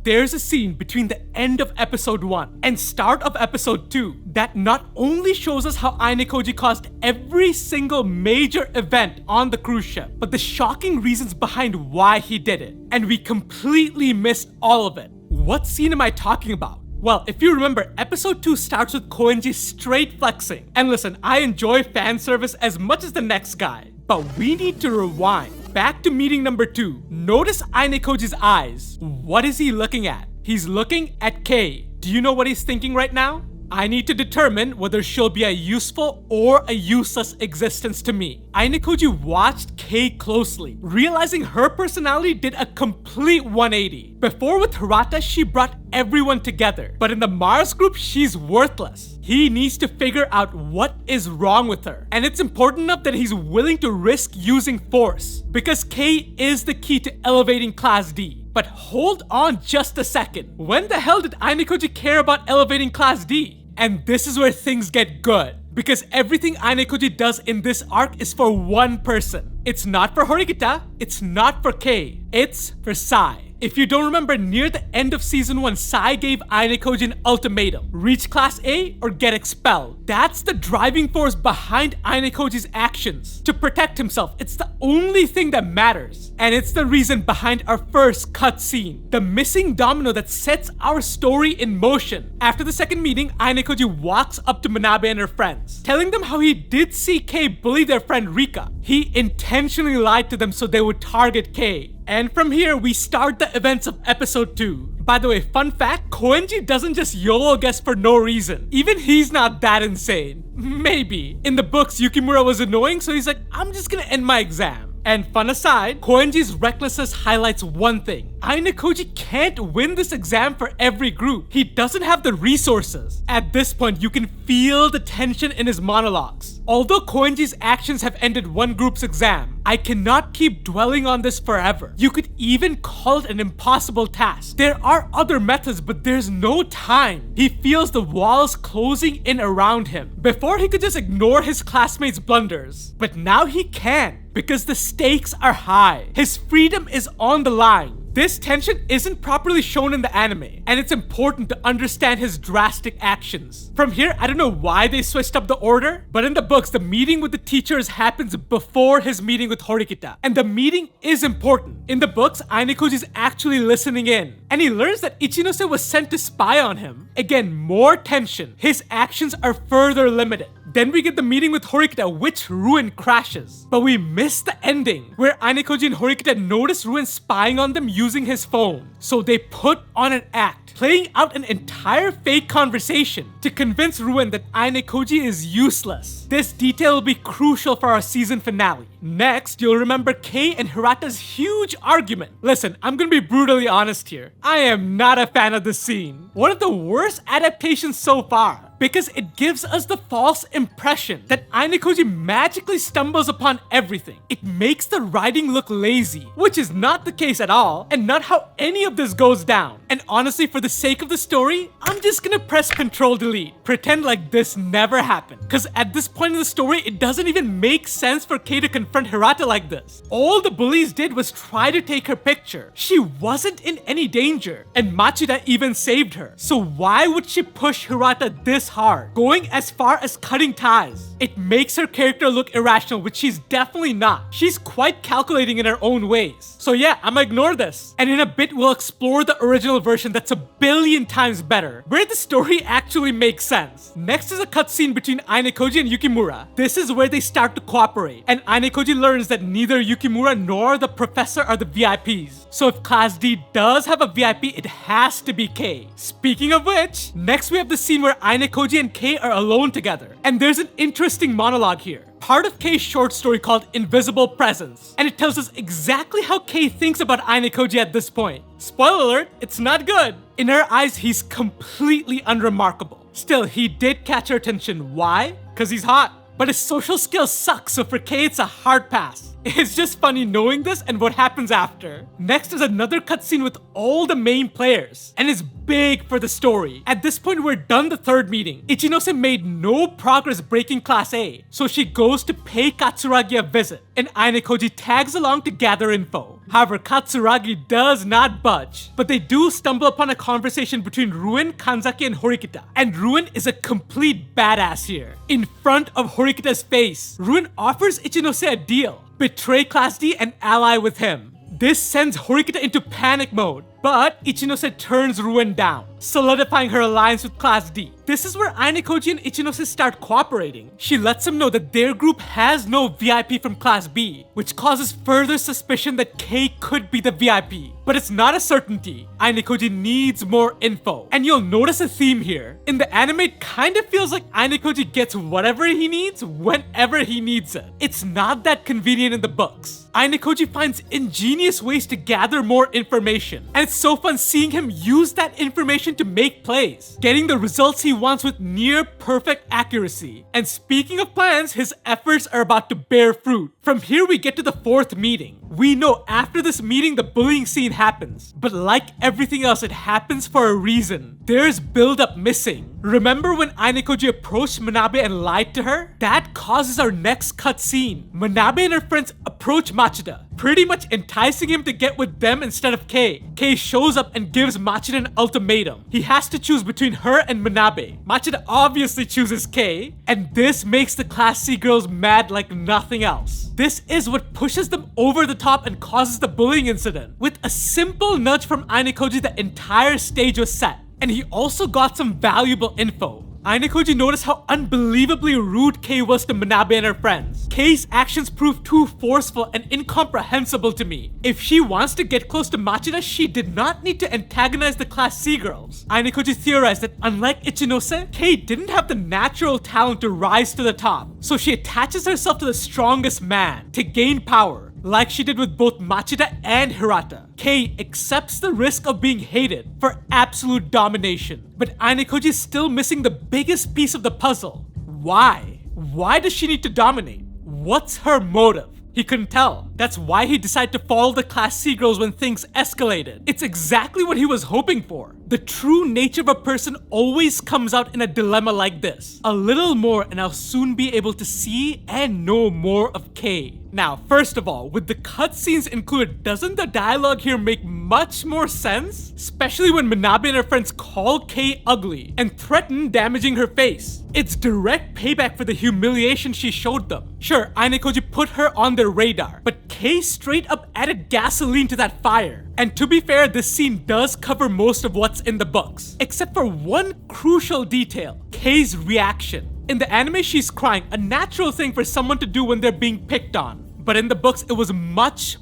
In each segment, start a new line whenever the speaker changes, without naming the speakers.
there's a scene between the end of episode 1 and start of episode 2 that not only shows us how Ayanokoji caused every single major event on the cruise ship, but the shocking reasons behind why he did it. And we completely missed all of it. What scene am I talking about? Well, if you remember, episode 2 starts with Koenji straight flexing. And listen, I enjoy fan service as much as the next guy, but we need to rewind. Back to meeting number 2. Notice Ayanokoji's eyes. What is he looking at? He's looking at Kei. Do you know what he's thinking right now? I need to determine whether she'll be a useful or a useless existence to me. Ayanokoji watched Kei closely, realizing her personality did a complete 180. Before with Hirata, she brought everyone together, but in the Mars group, she's worthless. He needs to figure out what is wrong with her, and it's important enough that he's willing to risk using force, because Kei is the key to elevating Class D. But hold on just a second. When the hell did Ayanokoji care about elevating Class D? And this is where things get good, because everything Ayanokoji does in this arc is for one person. It's not for Horikita, it's not for Kei, it's for Sai. If you don't remember, near the end of season 1, Sai gave Ayanokoji an ultimatum. Reach Class A or get expelled. That's the driving force behind Ayanokoji's actions. To protect himself, it's the only thing that matters. And it's the reason behind our first cutscene. The missing domino that sets our story in motion. After the second meeting, Ayanokoji walks up to Manabe and her friends, telling them how he did see Kei bully their friend Rika. He intentionally lied to them so they would target Kei. And from here, we start the events of episode 2. By the way, fun fact, Koenji doesn't just YOLO guess for no reason. Even he's not that insane. Maybe. In the books, Yukimura was annoying, so he's like, I'm just gonna end my exam. And fun aside, Koenji's recklessness highlights one thing. Ayanokoji can't win this exam for every group. He doesn't have the resources. At this point, you can feel the tension in his monologues. Although Koenji's actions have ended one group's exam, I cannot keep dwelling on this forever. You could even call it an impossible task. There are other methods, but there's no time. He feels the walls closing in around him. Before, he could just ignore his classmates' blunders, but now he can, because the stakes are high. His freedom is on the line. This tension isn't properly shown in the anime, and it's important to understand his drastic actions. From here, I don't know why they switched up the order, but in the books, the meeting with the teachers happens before his meeting with Horikita, and the meeting is important. In the books, Ayanokoji is actually listening in, and he learns that Ichinose was sent to spy on him. Again, more tension. His actions are further limited. Then we get the meeting with Horikita, which Ruin crashes. But we miss the ending, where Ayanokoji and Horikita notice Ruin spying on them using his phone. So they put on an act, playing out an entire fake conversation to convince Ruin that Ayanokoji is useless. This detail will be crucial for our season finale. Next, you'll remember Kei and Hirata's huge argument. Listen, I'm gonna be brutally honest here. I am not a fan of this scene. One of the worst adaptations so far, because it gives us the false impression that Ayanokoji magically stumbles upon everything. It makes the writing look lazy, which is not the case at all, and not how any of this goes down. And honestly, for the sake of the story, I'm just gonna press Ctrl-Delete. Pretend like this never happened. Because at this point in the story, it doesn't even make sense for Kei to confront Hirata like this. All the bullies did was try to take her picture. She wasn't in any danger, and Machida even saved her. So why would she push Hirata this hard, going as far as cutting ties? It makes her character look irrational, which she's definitely not. She's quite calculating in her own ways. So yeah, I'ma ignore this. And in a bit, we'll explore the original version that's a billion times better, where the story actually makes sense. Next is a cutscene between Ayanokoji and Yukimura. This is where they start to cooperate, and Ayanokoji learns that neither Yukimura nor the professor are the VIPs. So if Class D does have a VIP, it has to be Kei. Speaking of which, next we have the scene where Ayanokoji and Kei are alone together, and there's an interesting monologue here. Part of Kei's short story called Invisible Presence, and it tells us exactly how Kei thinks about Ayanokoji at this point. Spoiler alert, it's not good. In her eyes, he's completely unremarkable. Still, he did catch her attention. Why? Because he's hot. But his social skills suck, so for Kei, it's a hard pass. It's just funny knowing this and what happens after. Next is another cutscene with all the main players, and it's big for the story. At this point, we're done the third meeting. Ichinose made no progress breaking Class A, so she goes to pay Katsuragi a visit, and Ayanokoji tags along to gather info. However, Katsuragi does not budge, but they do stumble upon a conversation between Ruin, Kanzaki, and Horikita. And Ruin is a complete badass here. In front of Horikita's face, Ruin offers Ichinose a deal. Betray Class D and ally with him. This sends Horikita into panic mode, but Ichinose turns Ruin down, solidifying her alliance with Class D. This is where Ayanokoji and Ichinose start cooperating. She lets him know that their group has no VIP from Class B, which causes further suspicion that Kei could be the VIP. But it's not a certainty. Ayanokoji needs more info. And you'll notice a theme here. In the anime, it kind of feels like Ayanokoji gets whatever he needs whenever he needs it. It's not that convenient in the books. Ayanokoji finds ingenious ways to gather more information. And it's so fun seeing him use that information to make plays, getting the results he wants with near perfect accuracy. And speaking of plans, his efforts are about to bear fruit. From here we get to the fourth meeting. We know after this meeting the bullying scene happens, but like everything else, it happens for a reason. There's build-up missing. Remember when Ayanokoji approached Manabe and lied to her? That causes our next cutscene. Manabe and her friends approach Machida, pretty much enticing him to get with them instead of Kei. Kei shows up and gives Machida an ultimatum. He has to choose between her and Manabe. Machida obviously chooses Kei, and this makes the Class C girls mad like nothing else. This is what pushes them over the top and causes the bullying incident. With a simple nudge from Ayanokoji, the entire stage was set. And he also got some valuable info. Ayanokoji noticed how unbelievably rude Kei was to Manabe and her friends. Kei's actions proved too forceful and incomprehensible to me. If she wants to get close to Machida, she did not need to antagonize the Class C girls. Ayanokoji theorized that unlike Ichinose, Kei didn't have the natural talent to rise to the top. So she attaches herself to the strongest man to gain power, like she did with both Machida and Hirata. Kei accepts the risk of being hated for absolute domination. But Ayanokoji is still missing the biggest piece of the puzzle. Why? Why does she need to dominate? What's her motive? He couldn't tell. That's why he decided to follow the Class C girls when things escalated. It's exactly what he was hoping for. The true nature of a person always comes out in a dilemma like this. A little more and I'll soon be able to see and know more of Kei. Now, first of all, with the cutscenes included, doesn't the dialogue here make much more sense? Especially when Manabe and her friends call Kei ugly and threaten damaging her face. It's direct payback for the humiliation she showed them. Sure, Ayanokoji put her on their radar, but Kei straight up added gasoline to that fire. And to be fair, this scene does cover most of what's in the books, except for one crucial detail: Kei's reaction. In the anime, she's crying, a natural thing for someone to do when they're being picked on. But in the books, it was much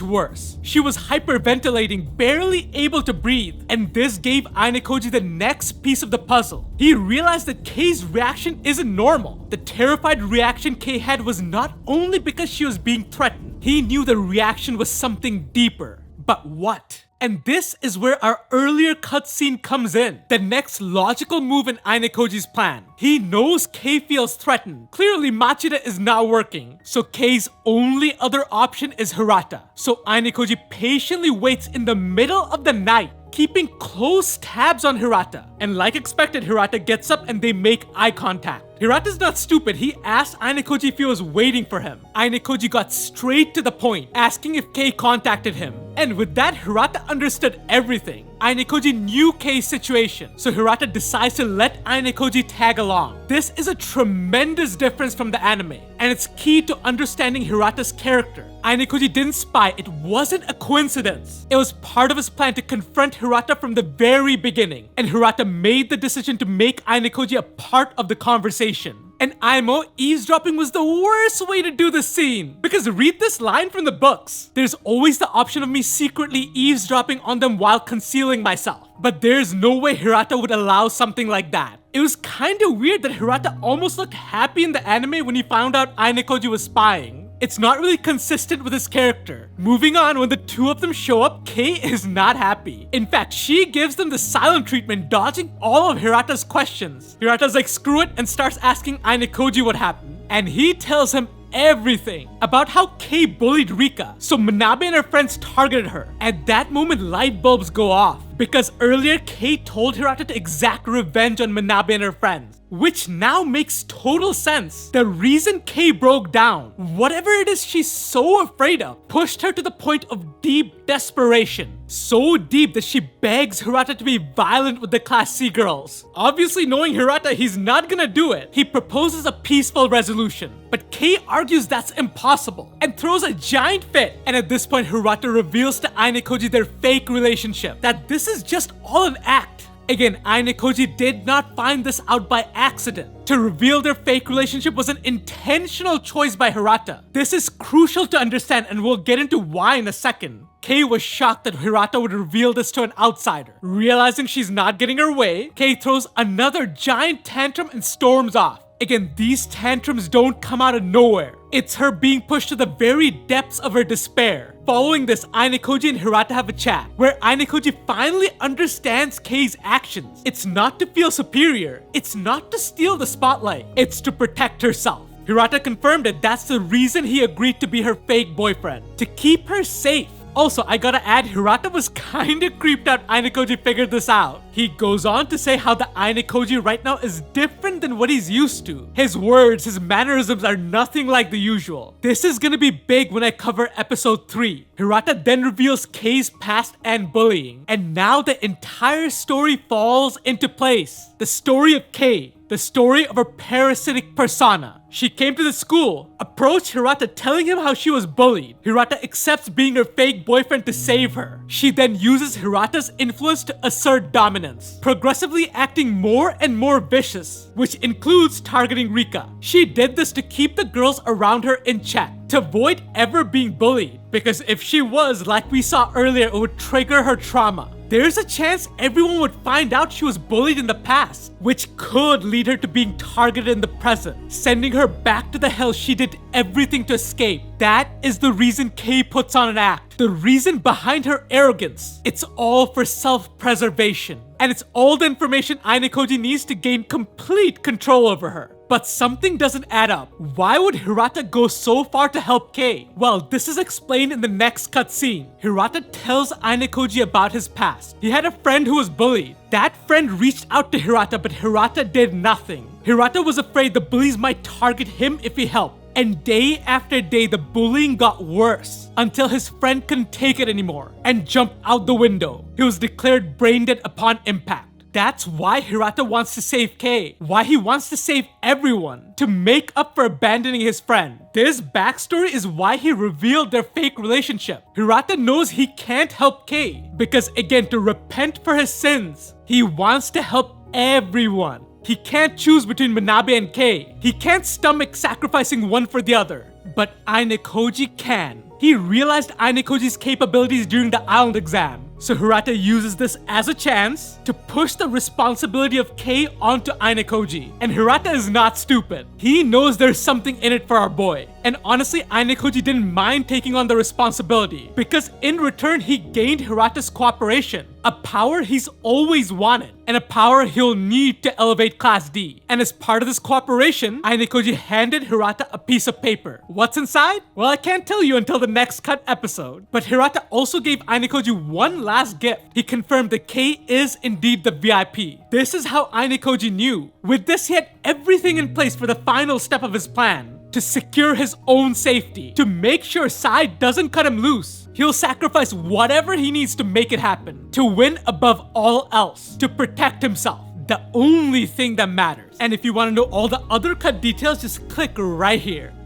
worse. She was hyperventilating, barely able to breathe. And this gave Ayanokoji the next piece of the puzzle. He realized that Kei's reaction isn't normal. The terrified reaction Kei had was not only because she was being threatened. He knew the reaction was something deeper. But what? And this is where our earlier cutscene comes in. The next logical move in Ayanokoji's plan. He knows Kei feels threatened. Clearly Machida is not working. So Kei's only other option is Hirata. So Ayanokoji patiently waits in the middle of the night, keeping close tabs on Hirata. And like expected, Hirata gets up and they make eye contact. Hirata's not stupid. He asked Ayanokoji if he was waiting for him. Ayanokoji got straight to the point, asking if Kei contacted him. And with that, Hirata understood everything. Ayanokoji knew Kei's situation, so Hirata decides to let Ayanokoji tag along. This is a tremendous difference from the anime, and it's key to understanding Hirata's character. Ayanokoji didn't spy. It wasn't a coincidence. It was part of his plan to confront Hirata from the very beginning, and Hirata made the decision to make Ayanokoji a part of the conversation. And IMO, eavesdropping was the worst way to do this scene. Because read this line from the books. There's always the option of me secretly eavesdropping on them while concealing myself. But there's no way Hirata would allow something like that. It was kinda weird that Hirata almost looked happy in the anime when he found out Ayanokoji was spying. It's not really consistent with his character. Moving on, when the two of them show up, Kei is not happy. In fact, she gives them the silent treatment, dodging all of Hirata's questions. Hirata's like, screw it, and starts asking Ayanokoji what happened. And he tells him everything about how Kei bullied Rika, so Manabe and her friends targeted her. At that moment, light bulbs go off. because earlier Kei told Hirata to exact revenge on Manabe and her friends. Which now makes total sense. The reason Kei broke down, whatever it is she's so afraid of, pushed her to the point of deep desperation. So deep that she begs Hirata to be violent with the Class C girls. Obviously knowing Hirata, he's not gonna do it. He proposes a peaceful resolution. But Kei argues that's impossible and throws a giant fit. And at this point, Hirata reveals to Ayanokoji their fake relationship. That this is just all an act. Again, Ayanokoji did not find this out by accident. To reveal their fake relationship was an intentional choice by Hirata. This is crucial to understand and we'll get into why in a second. Kei was shocked that Hirata would reveal this to an outsider. Realizing she's not getting her way, Kei throws another giant tantrum and storms off. Again, these tantrums don't come out of nowhere. It's her being pushed to the very depths of her despair. Following this, Ayanokoji and Hirata have a chat, where Ayanokoji finally understands Kei's actions. It's not to feel superior. It's not to steal the spotlight. It's to protect herself. Hirata confirmed that that's the reason he agreed to be her fake boyfriend. To keep her safe. Also, I gotta add, Hirata was kinda creeped out Ayanokoji figured this out. He goes on to say how the Ayanokoji right now is different than what he's used to. His words, his mannerisms are nothing like the usual. This is gonna be big when I cover episode 3. Hirata then reveals Kei's past and bullying. And now the entire story falls into place. The story of Kei. The story of her parasitic persona. She came to the school, approached Hirata telling him how she was bullied. Hirata accepts being her fake boyfriend to save her. She then uses Hirata's influence to assert dominance, progressively acting more and more vicious, which includes targeting Rika. She did this to keep the girls around her in check, to avoid ever being bullied, because if she was, like we saw earlier, it would trigger her trauma. There's a chance everyone would find out she was bullied in the past, which could lead her to being targeted in the present, sending her back to the hell she did everything to escape. That is the reason Kei puts on an act. The reason behind her arrogance. It's all for self-preservation. And it's all the information Ayanokoji needs to gain complete control over her. But something doesn't add up. Why would Hirata go so far to help Kei? Well, this is explained in the next cutscene. Hirata tells Ayanokoji about his past. He had a friend who was bullied. That friend reached out to Hirata, but Hirata did nothing. Hirata was afraid the bullies might target him if he helped. And day after day, the bullying got worse until his friend couldn't take it anymore and jumped out the window. He was declared brain dead upon impact. That's why Hirata wants to save Kei. Why he wants to save everyone. To make up for abandoning his friend. This backstory is why he revealed their fake relationship. Hirata knows he can't help Kei. Because again, to repent for his sins, he wants to help everyone. He can't choose between Manabe and Kei. He can't stomach sacrificing one for the other. But Ayanokoji can. He realized Ayanokoji's capabilities during the island exam. So Hirata uses this as a chance to push the responsibility of Kei onto Ayanokoji. And Hirata is not stupid. He knows there's something in it for our boy. And honestly, Ayanokoji didn't mind taking on the responsibility because in return, he gained Hirata's cooperation. A power he's always wanted, and a power he'll need to elevate Class D. And as part of this cooperation, Ayanokoji handed Hirata a piece of paper. What's inside? Well, I can't tell you until the next cut episode. But Hirata also gave Ayanokoji one last gift. He confirmed that Kei is indeed the VIP. This is how Ayanokoji knew. With this, he had everything in place for the final step of his plan. To secure his own safety. To make sure Sai doesn't cut him loose. He'll sacrifice whatever he needs to make it happen. To win above all else. To protect himself. The only thing that matters. And if you want to know all the other cut details, just click right here.